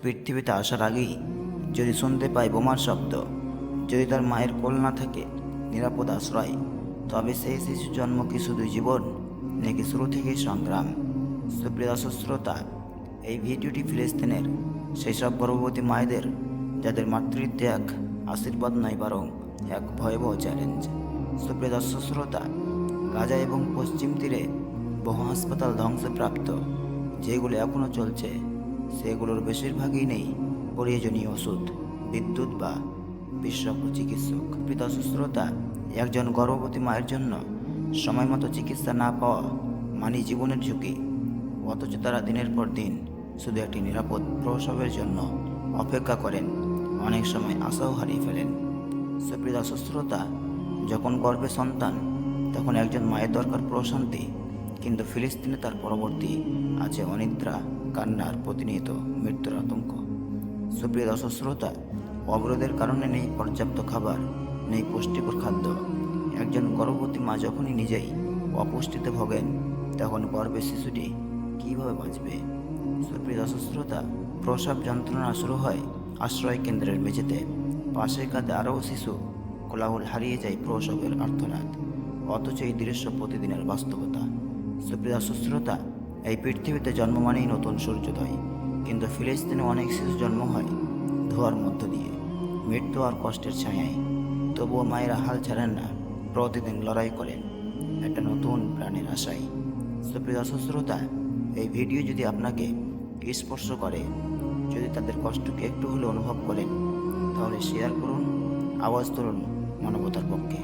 পৃথিবীতে আসার আগেই যদি শুনতে পায় বোমার শব্দ, যদি তার মায়ের কোল না থাকে নিরাপদ আশ্রয়, তবে সেই শিশুর জন্ম কি শুধু জীবন নাকি শুরু থেকেই সংগ্রাম? সুপ্রিয় দর্শক শ্রোতা, এই ভিডিওটি ফিলিস্তিনের সেই সব গর্ভবতী মায়েদের যাদের মাতৃত্যাগ আশীর্বাদ নয় বরং এক ভয়াবহ চ্যালেঞ্জ। সুপ্রিয় দর্শক শ্রোতা, গাজা এবং পশ্চিম তীরে বহু হাসপাতাল ধ্বংসপ্রাপ্ত, যেগুলো এখনও চলছে সেগুলোর বেশিরভাগই নেই প্রয়োজনীয় ওষুধ, বিদ্যুৎ বা বিশেষজ্ঞ চিকিৎসক। প্রিয় দর্শক শ্রোতা, একজন গর্ভবতী মায়ের জন্য সময় মতো চিকিৎসা না পাওয়া মানে জীবনের ঝুঁকি, অথচ তারা দিনের পর দিন শুধু একটি নিরাপদ প্রসবের জন্য অপেক্ষা করেন, অনেক সময় আশাও হারিয়ে ফেলেন। সুপ্রিয় দর্শক শ্রোতা, যখন গর্ভে সন্তান তখন একজন মায়ের দরকার প্রশান্তি, কিন্তু ফিলিস্তিনে তার পরবর্তী আছে অনিদ্রা, কান্নার, প্রতিনিয়ত মৃত্যুর আতঙ্ক। সুপ্রিয় দর্শক শ্রোতা, অবরোধের কারণে নেই পর্যাপ্ত খাবার, নেই পুষ্টিকর খাদ্য। একজন গর্ভবতী মা যখনই নিজেই অপুষ্টিতে ভোগেন তখন গর্ভের শিশুটি কীভাবে বাঁচবে? সুপ্রিয় দর্শক শ্রোতা, প্রসব যন্ত্রণা শুরু হয় আশ্রয় কেন্দ্রের মেঝেতে, পাশের কাঁধে আরও শিশু, কোলাহল হারিয়ে যায় প্রসবের আর্তনাদ, অথচ এই দৃশ্য প্রতিদিনের বাস্তবতা। সুপ্রিয় দর্শক শ্রোতা, এই পৃথিবীতে জন্ম মানেই নতুন সূর্যোদয়, কিন্তু ফিলিস্তিনে অনেক শিশু জন্ম হয় ধোয়ার মধ্য দিয়ে, মৃত্যু আর কষ্টের ছায়ায়। তবুও মায়েরা হাল ছাড়েন না, প্রতিদিন লড়াই করেন একটা নতুন প্রাণের আশায়। সুপ্রিয় দর্শক শ্রোতা, এই ভিডিও যদি আপনাকে স্পর্শ করে, যদি তাদের কষ্টকে একটু হলেও অনুভব করেন, তাহলে শেয়ার করুন, আওয়াজ তুলুন মানবতার পক্ষে।